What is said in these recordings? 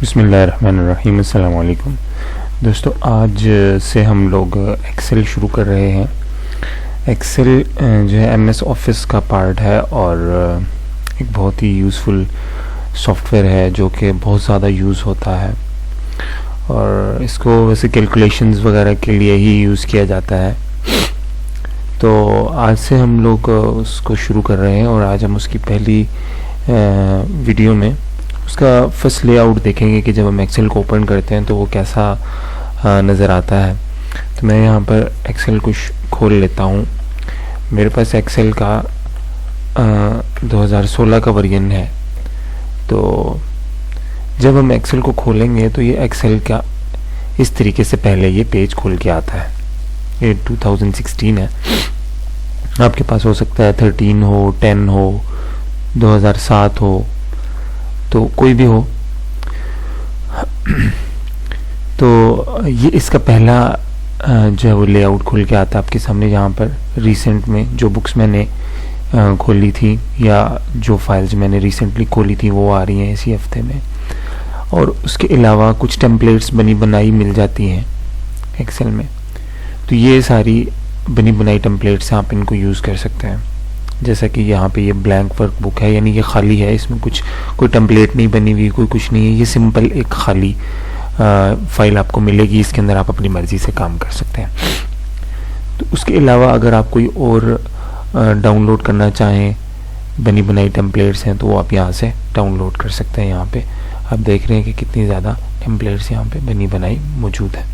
बिस्मिल्लाहिर्रहमानिर्रहीम। अस्सलाम वालेकुम दोस्तों, आज से हम लोग एक्सेल शुरू कर रहे हैं। एक्सेल जो है एमएस ऑफिस का पार्ट है और एक बहुत ही यूज़फुल सॉफ्टवेयर है जो कि बहुत ज़्यादा यूज़ होता है और इसको वैसे कैलकुलेशंस वगैरह के लिए ही यूज़ किया जाता है। तो आज से हम लोग उसको शुरू कर रहे हैं और आज हम उसकी पहली वीडियो में उसका फर्स्ट लेआउट देखेंगे कि जब हम एक्सेल को ओपन करते हैं तो वो कैसा नज़र आता है। तो मैं यहाँ पर एक्सेल को खोल लेता हूँ। मेरे पास एक्सेल का 2016 का वर्जन है। तो जब हम एक्सेल को खोलेंगे तो ये एक्सेल का इस तरीके से पहले ये पेज खोल के आता है। ये 2016 है, आपके पास हो सकता है 13 हो, 10 हो, 2007 हो, तो कोई भी हो। तो ये इसका पहला जो है वो लेआउट खुल के आता है आपके सामने, जहाँ पर रिसेंट में जो बुक्स मैंने खोली थी या जो फाइल्स मैंने रिसेंटली खोली थी वो आ रही हैं इसी हफ्ते में। और उसके अलावा कुछ टेम्पलेट्स बनी बनाई मिल जाती हैं एक्सेल में। तो ये सारी बनी बनाई टेम्पलेट्स आप इनको यूज़ कर सकते हैं। जैसा कि यहाँ पे ये ब्लैंक वर्कबुक है, यानी ये खाली है, इसमें कोई टेम्पलेट नहीं बनी हुई, कोई कुछ नहीं है। ये सिंपल एक खाली फाइल आपको मिलेगी, इसके अंदर आप अपनी मर्ज़ी से काम कर सकते हैं। तो उसके अलावा अगर आप कोई और डाउनलोड करना चाहें, बनी बनाई टेम्पलेट्स हैं, तो वो आप यहाँ से डाउनलोड कर सकते हैं। यहाँ पे आप देख रहे हैं कि कितनी ज़्यादा टेम्पलेट्स यहाँ पे बनी बनाई मौजूद है।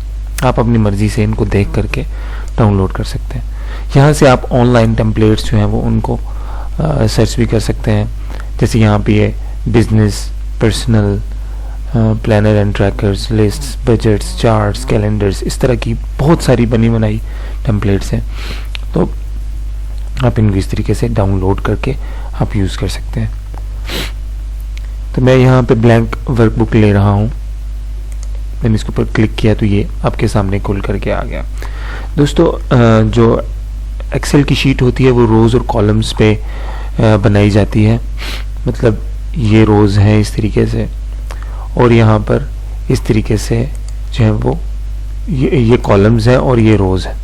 आप अपनी मर्ज़ी से इनको देख करके डाउनलोड कर सकते हैं। यहाँ से आप ऑनलाइन टेम्पलेट्स जो हैं वो उनको सर्च भी कर सकते हैं। जैसे यहाँ पे ये business, personal, planner and trackers, lists, budgets, charts, calendars, इस तरह की बहुत सारी बनी बनाई टेम्पलेट्स हैं। तो आप इनको इस तरीके से डाउनलोड करके आप यूज़ कर सकते हैं। तो मैं यहाँ पे ब्लैंक वर्कबुक ले रहा हूँ। मैंने इसके ऊपर क्लिक किया तो ये आपके सामने खुल करके आ गया। दोस्तों, जो एक्सेल की शीट होती है वो रोज़ और कॉलम्स पे बनाई जाती है। मतलब ये रोज़ हैं इस तरीके से और यहाँ पर इस तरीके से जो है वो ये कॉलम्स हैं और ये रोज़ है।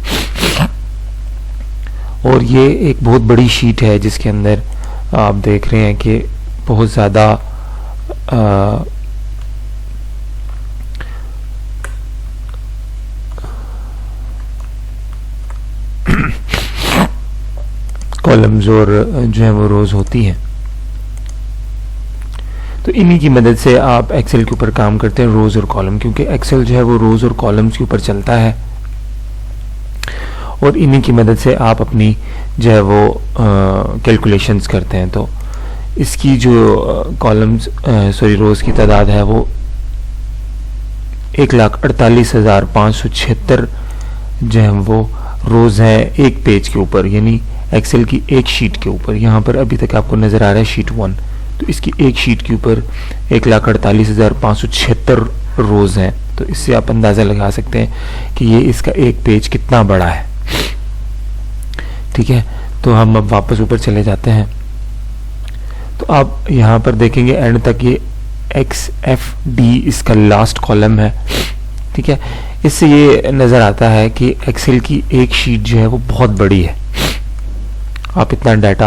और ये एक बहुत बड़ी शीट है जिसके अंदर आप देख रहे हैं कि बहुत ज़्यादा कॉलम्स और जो है वो रोज होती हैं। तो इन्हीं की मदद से आप एक्सेल के ऊपर काम करते हैं, रोज और कॉलम, क्योंकि एक्सेल जो है वो रोज और कॉलम्स के ऊपर चलता है। और इन्हीं की मदद से आप अपनी जो है वो कैलकुलेशंस करते हैं। तो इसकी जो कॉलम्स रोज की तादाद है वो 1,48,576 जो है वो रोज है एक पेज के ऊपर, यानी एक्सेल की एक शीट के ऊपर। यहाँ पर अभी तक आपको नज़र आ रहा है शीट 1। तो इसकी एक शीट के ऊपर 1,48,576 रोज़ हैं। तो इससे आप अंदाज़ा लगा सकते हैं कि ये इसका एक पेज कितना बड़ा है। ठीक है, तो हम अब वापस ऊपर चले जाते हैं। तो आप यहाँ पर देखेंगे एंड तक ये XFD इसका लास्ट कॉलम है। ठीक है, इससे ये नज़र आता है कि एक्सेल की एक शीट जो है वो बहुत बड़ी है। आप इतना डाटा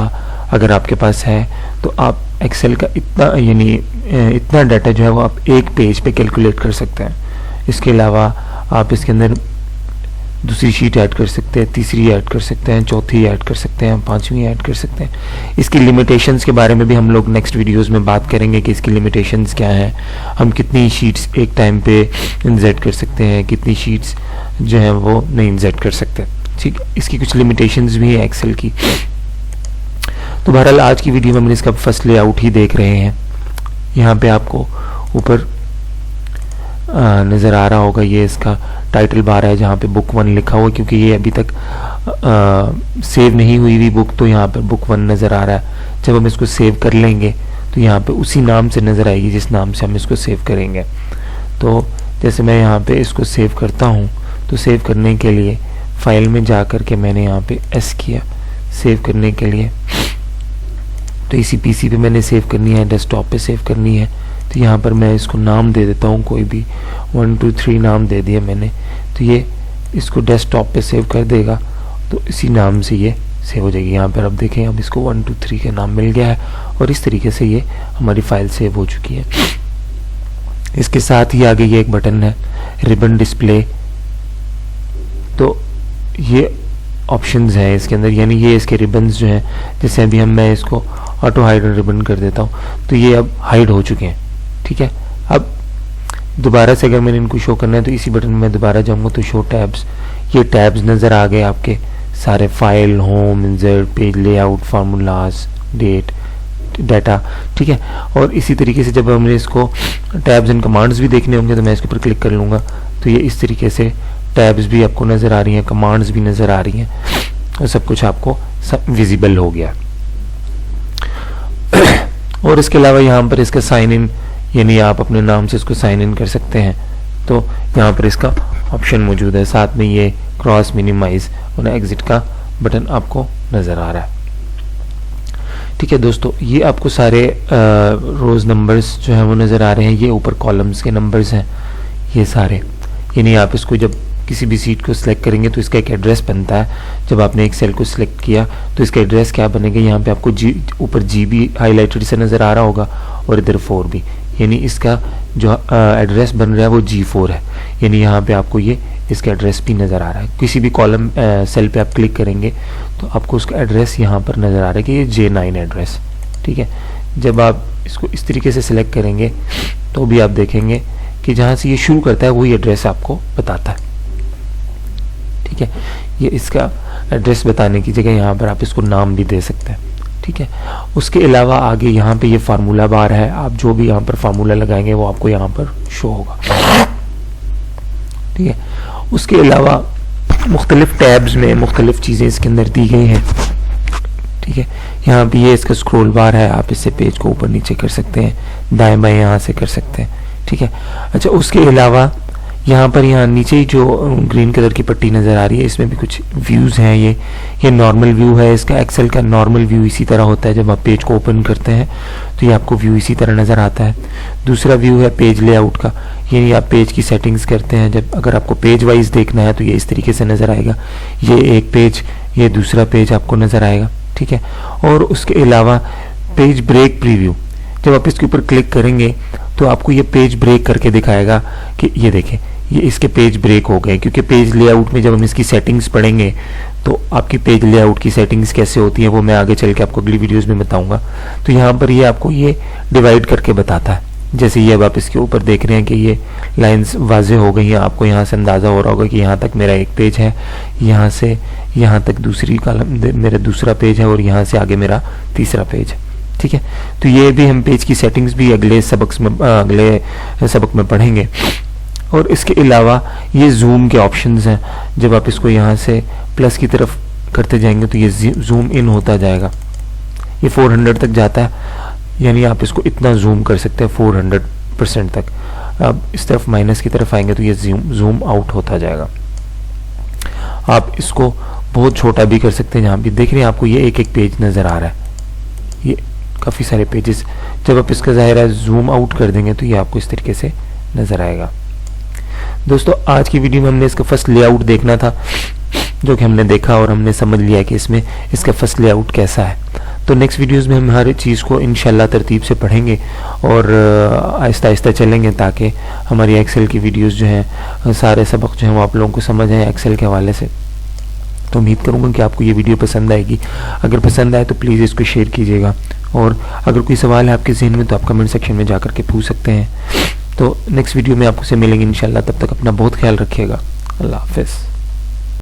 अगर आपके पास है तो आप एक्सेल का इतना डाटा जो है वो आप एक पेज पे कैलकुलेट कर सकते हैं। इसके अलावा आप इसके अंदर दूसरी शीट ऐड कर सकते हैं, तीसरी ऐड कर सकते हैं, चौथी ऐड कर सकते हैं, पांचवी ऐड कर सकते हैं। इसकी लिमिटेशंस के बारे में भी हम लोग नेक्स्ट वीडियोस में बात करेंगे कि इसकी लिमिटेशंस क्या हैं। हम कितनी शीट्स एक टाइम पे इंसर्ट कर सकते हैं, कितनी शीट्स जो हैं वो नहीं इंसर्ट कर सकते। ठीक, इसकी कुछ लिमिटेशंस भी है एक्सेल की। तो बहरहाल आज की वीडियो में मैंने इसका फर्स्ट लेआउट ही देख रहे हैं। यहाँ पे आपको ऊपर नज़र आ रहा होगा, ये इसका टाइटल बार है जहाँ पे बुक 1 लिखा हुआ है, क्योंकि ये अभी तक सेव नहीं हुई हुई बुक, तो यहाँ पे बुक 1 नज़र आ रहा है। जब हम इसको सेव कर लेंगे तो यहाँ पे उसी नाम से नज़र आएगी जिस नाम से हम इसको सेव करेंगे। तो जैसे मैं यहाँ पे इसको सेव करता हूँ, तो सेव करने के लिए फाइल में जा कर के मैंने यहाँ पे S किया सेव करने के लिए। तो इसी पीसी पे मैंने सेव करनी है, डेस्कटॉप पे सेव करनी है, तो यहाँ पर मैं इसको नाम दे देता हूँ, कोई भी 1 2 3 नाम दे दिया मैंने, तो ये इसको डेस्कटॉप पे सेव कर देगा, तो इसी नाम से ये सेव हो जाएगी। यहाँ पर अब देखें, अब इसको 1 2 3 का नाम मिल गया है और इस तरीके से ये हमारी फाइल सेव हो चुकी है। इसके साथ ही आगे ये एक बटन है रिबन डिस्प्ले, तो ये ऑप्शंस हैं इसके अंदर, यानी ये इसके रिबन्स जो हैं, जैसे अभी मैं इसको ऑटो हाइड रिबन कर देता हूँ तो ये अब हाइड हो चुके हैं। ठीक है, अब दोबारा से अगर मैंने इनको शो करना है तो इसी बटन में दोबारा जाऊंगा तो शो टैब्स, ये टैब्स नज़र आ गए आपके सारे, file, home, insert, page layout, formulas, date, data. ठीक है, और इसी तरीके से जब हमने इसको टैब्स एंड कमांड्स भी देखने होंगे तो मैं इसके ऊपर क्लिक कर लूँगा तो ये इस तरीके से टैब्स भी आपको नज़र आ रही हैं, कमांड्स भी नज़र आ रही हैं और सब कुछ आपको सब विजिबल हो गया। और इसके अलावा यहाँ पर इसका साइन इन, यानी आप अपने नाम से इसको साइन इन कर सकते हैं, तो यहाँ पर इसका ऑप्शन मौजूद है। साथ में ये क्रॉस, मिनिमाइज और एग्जिट का बटन आपको नज़र आ रहा है। ठीक है दोस्तों, ये आपको सारे रोज़ नंबर्स जो हैं वो नज़र आ रहे हैं, ये ऊपर कॉलम्स के नंबर्स हैं ये सारे, यानी आप इसको जब किसी भी सीट को सिलेक्ट करेंगे तो इसका एक एड्रेस बनता है। जब आपने एक सेल को सिलेक्ट किया तो इसका एड्रेस क्या बनेगा, यहाँ पे आपको ऊपर GB हाईलाइटेड से नज़र आ रहा होगा और इधर 4 भी, यानी इसका जो एड्रेस बन रहा है वो G4 है, यानी यहाँ पे आपको ये इसका एड्रेस भी नज़र आ रहा है। किसी भी कॉलम सेल पे आप क्लिक करेंगे तो आपको उसका एड्रेस यहाँ पर नज़र आ रहा है कि ये J9 एड्रेस। ठीक है, जब आप इसको इस तरीके से सिलेक्ट करेंगे तो भी आप देखेंगे कि जहाँ से ये शुरू करता है वही एड्रेस आपको बताता है। ठीक है, ये इसका एड्रेस बताने की जगह यहाँ पर आप इसको नाम भी दे सकते हैं। ठीक है, उसके अलावा आगे यहाँ पे ये फार्मूला बार है, आप जो भी यहाँ पर फार्मूला लगाएंगे वो आपको यहाँ पर शो होगा। ठीक है, उसके अलावा मुख्तलिफ टैब्स में मुख्तलिफ चीज़ें इसके अंदर दी गई हैं। ठीक है, यहाँ पे ये इसका स्क्रॉल बार है, आप इससे पेज को ऊपर नीचे कर सकते हैं, दाएं बाएं यहाँ से कर सकते हैं। ठीक है, अच्छा उसके अलावा यहाँ पर यहाँ नीचे ही जो ग्रीन कलर की पट्टी नज़र आ रही है, इसमें भी कुछ व्यूज़ हैं। ये नॉर्मल व्यू है, इसका एक्सेल का नॉर्मल व्यू इसी तरह होता है। जब आप पेज को ओपन करते हैं तो ये आपको व्यू इसी तरह नज़र आता है। दूसरा व्यू है पेज लेआउट का, यानी आप पेज की सेटिंग्स करते हैं, जब अगर आपको पेज वाइज देखना है तो ये इस तरीके से नज़र आएगा, ये एक पेज, ये दूसरा पेज आपको नज़र आएगा। ठीक है, और उसके अलावा पेज ब्रेक प्रीव्यू, जब आप इसके ऊपर क्लिक करेंगे तो आपको ये पेज ब्रेक करके दिखाएगा कि ये देखें ये इसके पेज ब्रेक हो गए, क्योंकि पेज लेआउट में जब हम इसकी सेटिंग्स पढ़ेंगे तो आपकी पेज लेआउट की सेटिंग्स कैसे होती हैं वो मैं आगे चल के आपको अगली वीडियोस में बताऊंगा। तो यहाँ पर ये आपको ये डिवाइड करके बताता है। जैसे ये अब आप इसके ऊपर देख रहे हैं कि ये लाइंस वाजे हो गई हैं, आपको यहाँ से अंदाज़ा हो रहा होगा कि यहाँ तक मेरा एक पेज है, यहाँ से यहाँ तक दूसरी कॉलम मेरा दूसरा पेज है और यहाँ से आगे मेरा तीसरा पेज है। ठीक है, तो ये भी हम पेज की सेटिंग्स भी अगले सबक में पढ़ेंगे। और इसके अलावा ये जूम के ऑप्शंस हैं, जब आप इसको यहाँ से प्लस की तरफ करते जाएंगे तो ये जूम इन होता जाएगा, ये 400 तक जाता है, यानी आप इसको इतना जूम कर सकते हैं 400% तक। अब इस तरफ माइनस की तरफ आएंगे तो ये जूम आउट होता जाएगा। आप इसको बहुत छोटा भी कर सकते हैं, जहाँ भी देख रहे हैं आपको ये एक एक पेज नज़र आ रहा है, ये काफ़ी सारे पेजेस। जब आप इसका ज़ाहिर है जूम आउट कर देंगे तो ये आपको इस तरीके से नज़र आएगा। दोस्तों आज की वीडियो में हमने इसका फर्स्ट लेआउट देखना था, जो कि हमने देखा और हमने समझ लिया कि इसमें इसका फर्स्ट लेआउट कैसा है। तो नेक्स्ट वीडियोस में हम हर चीज़ को इंशाल्लाह तरतीब से पढ़ेंगे और आहिस्ता आहिस्ता चलेंगे, ताकि हमारी एक्सेल की वीडियोस जो हैं सारे सबक जो हैं वो आप लोगों को समझ आए एक्सेल के हवाले से। तो उम्मीद करूँगा कि आपको ये वीडियो पसंद आएगी। अगर पसंद आए तो प्लीज़ इसको शेयर कीजिएगा, और अगर कोई सवाल है आपके जहन में तो आप कमेंट सेक्शन में जा कर के पूछ सकते हैं। तो नेक्स्ट वीडियो में आपसे मिलेंगे इंशाल्लाह, तब तक अपना बहुत ख्याल रखिएगा। अल्लाह हाफ़िज़।